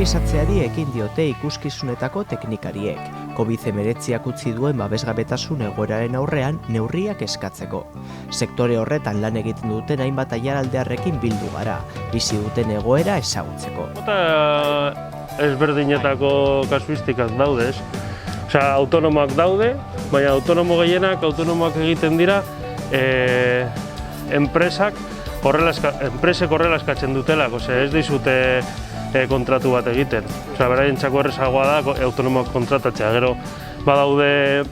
mobilizatzeari ekin diote ikuskizunetako teknikariek, COVID-19 utzi duen babesgabetasun egoeraren aurrean neurriak eskatzeko. Sektore horretan lan egiten duten hainbat aiaraldearrekin bildu gara, bizi duten egoera ezagutzeko. Ezberdinetako kasuistikak daude, Osea, autonomoak daude, baina autonomo gehienak autonomoak egiten dira enpresek horrela eskatzen dutelak, ez dizute kontratu bat egiten. Osea, beraientzako errazagoa da autonomoak kontratatzea. Gero badaude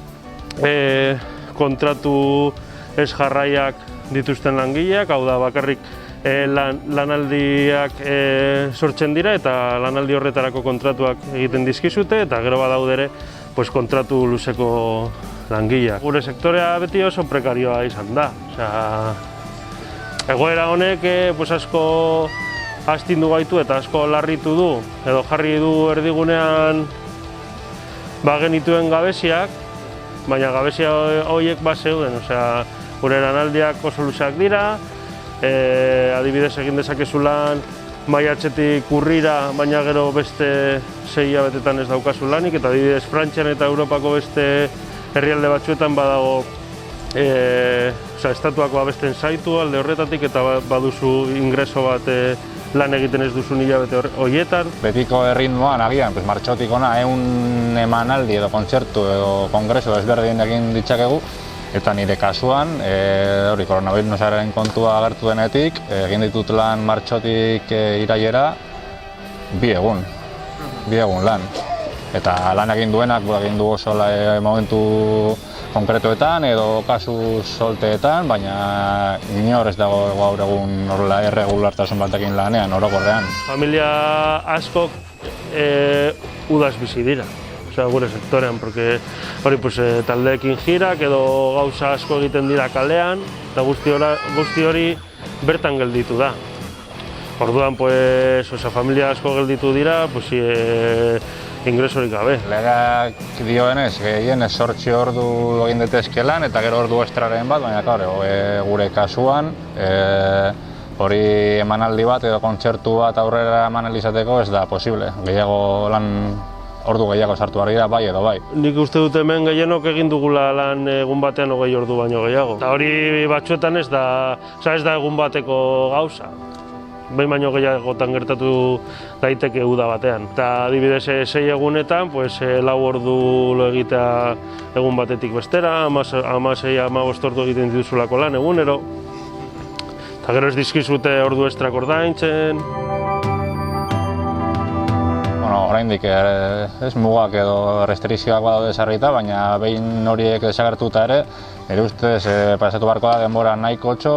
kontratu ez jarraiak dituzten langileak, hau da bakarrik lanaldiak sortzen dira eta lanaldi horretarako kontratuak egiten dizkizute, eta gero badaude ere kontratu luzeko langileak. Gure sektorea beti oso prekarioa izan da. Egoera honek asko astindu gaitu eta asko larritu du, edo jarri du erdigunean genituen gabeziak, baina gabezia horiek zeuden. Gure lanaldiak oso luzeak dira, adibidez egin dezakezu lan maiatzetik urrira, baina gero beste 6 hilabetetan ez daukazu lanik, eta adibidez Frantzian eta Europako beste herrialde batzuetan badago estatuako abesten zaitu alde horretatik, eta baduzu ingreso bat lan egiten ez duzun hilabete horietan. Betiko erritmoan agian, martxotik ona 100 emanaldi edo kontzertu edo kongreso ezberdin egin ditzakegu, eta nire kasuan, koronavirusaren kontua agertu denetik, egin ditut lan martxotik irailera 2 egun lan. Eta lan egin duenak egin du oso momentu konkretuetan edo kasu solteetan, baina inor ez dago gaur egun horrela erregulartasun batekin lanean, orokorrean. Familia askok udaz bizi dira, gure sektorean, porque taldeekin jirak edo gauza asko egiten dira kalean, eta guzti hori bertan gelditu da. Orduan, familia asko gelditu dira, ingresorik gabe. Legeak dioenez, gehienez 8 ordu egin daitezke lan, eta gero ordu estraren bat, baina gure kasuan, hori emanaldi bat edo kontzertu bat aurrera eman izateko ez da posible. Ordu gehiago sartu behar dira, bai edo bai. Nik uste dut hemen gehienok egin dugula lan egun batean 20 ordu baino gehiago. Eta hori batzuetan ez da egun bateko gauza. Behin baino gehiagotan gertatu daiteke uda batean. Eta adibidez 6 egunetan, 4 ordu egitea egun batetik bestera, 16-15 ordu egiten dituzulako lan egunero. Eta gero ez dizkizute ordu estrak ordaintzen. Oraindik mugak edo restrikzioak badaude ezarrita, baina behin horiek desagertuta ere, nire ustez pasatu beharko da denbora nahikotxo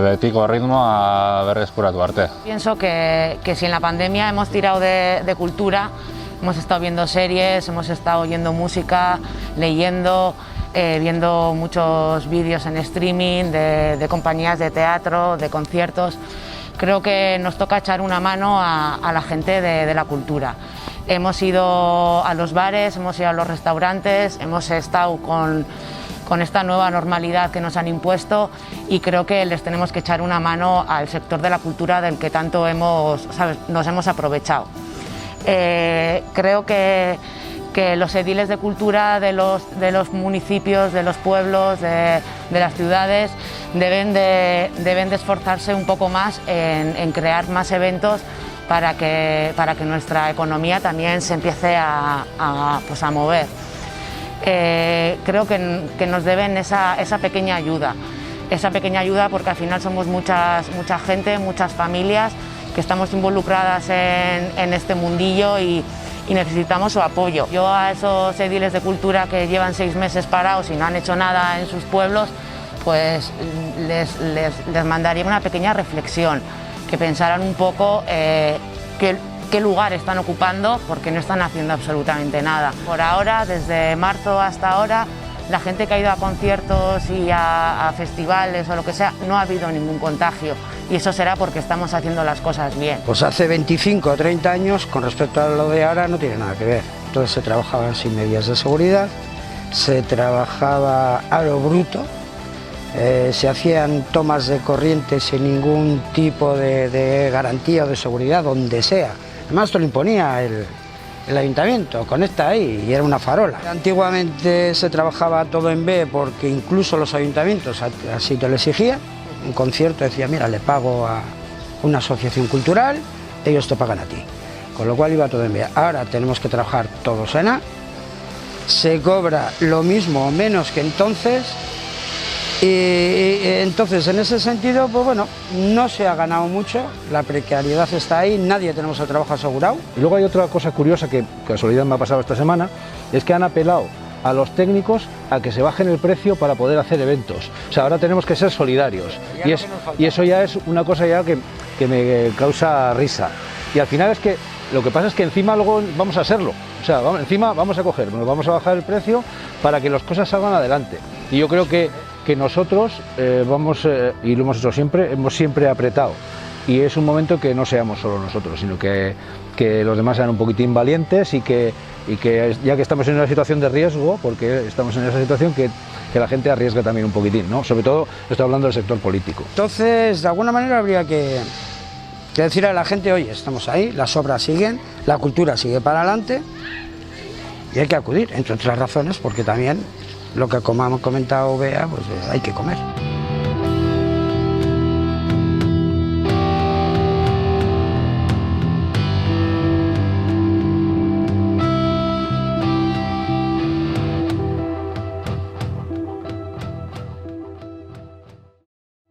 betiko ritmoa berreskuratu arte. Pienso que si en la pandemia hemos tirado de cultura, hemos estado viendo series, hemos estado oyendo música, leyendo, viendo muchos vídeos en streaming de compañías de teatro, de conciertos. Creo que nos toca echar una mano a la gente de la cultura. Hemos ido a los bares, hemos ido a los restaurantes, hemos estado con esta nueva normalidad que nos han impuesto, y creo que les tenemos que echar una mano al sector de la cultura del que tanto nos hemos aprovechado. Creo que los ediles de cultura de los municipios, de los pueblos, de las ciudades deben de esforzarse un poco más en crear más eventos para que nuestra economía también se empiece a mover. Creo que nos deben esa pequeña ayuda, porque al final somos mucha gente, muchas familias que estamos involucradas en este mundillo y necesitamos su apoyo. Yo a esos ediles de cultura que llevan 6 meses parados y no han hecho nada en sus pueblos, les mandaría una pequeña reflexión, que pensaran un poco qué lugar están ocupando, porque no están haciendo absolutamente nada. Por ahora, desde marzo hasta ahora, la gente que ha ido a conciertos y a festivales o lo que sea, no ha habido ningún contagio, y eso será porque estamos haciendo las cosas bien. Pues hace 25 o 30 años, con respecto a lo de ahora, no tiene nada que ver. Entonces se trabajaba sin medidas de seguridad, se trabajaba a lo bruto, se hacían tomas de corriente sin ningún tipo de garantía o de seguridad, donde sea. Además, te lo imponía el ayuntamiento, conecta ahí, y era una farola. Antiguamente se trabajaba todo en B porque incluso los ayuntamientos así te lo exigían. Un concierto decía, mira, le pago a una asociación cultural, ellos te pagan a ti. Con lo cual iba todo en B. Ahora tenemos que trabajar todos en A, se cobra lo mismo o menos que entonces, y entonces en ese sentido, pues bueno, no se ha ganado mucho, la precariedad está ahí, nadie tenemos el trabajo asegurado. Y luego hay otra cosa curiosa que casualidad me ha pasado esta semana, es que han apelado a los técnicos a que se bajen el precio para poder hacer eventos. O sea, ahora tenemos que ser solidarios y eso ya es una cosa ya que me causa risa. Y al final es que lo que pasa es que encima luego vamos a serlo. O sea, encima vamos a coger, nos vamos a bajar el precio para que las cosas salgan adelante. Y yo creo que nosotros y lo hemos hecho siempre, hemos siempre apretado. Y es un momento que no seamos solo nosotros, sino que los demás sean un poquitín valientes y que ya que estamos en una situación de riesgo, porque estamos en esa situación, que la gente arriesgue también un poquitín, ¿no? Sobre todo estoy hablando del sector político. Entonces, de alguna manera habría que decir a la gente, oye, estamos ahí, las obras siguen, la cultura sigue para adelante y hay que acudir, entre otras razones, porque también lo que como ha comentado Bea, pues hay que comer.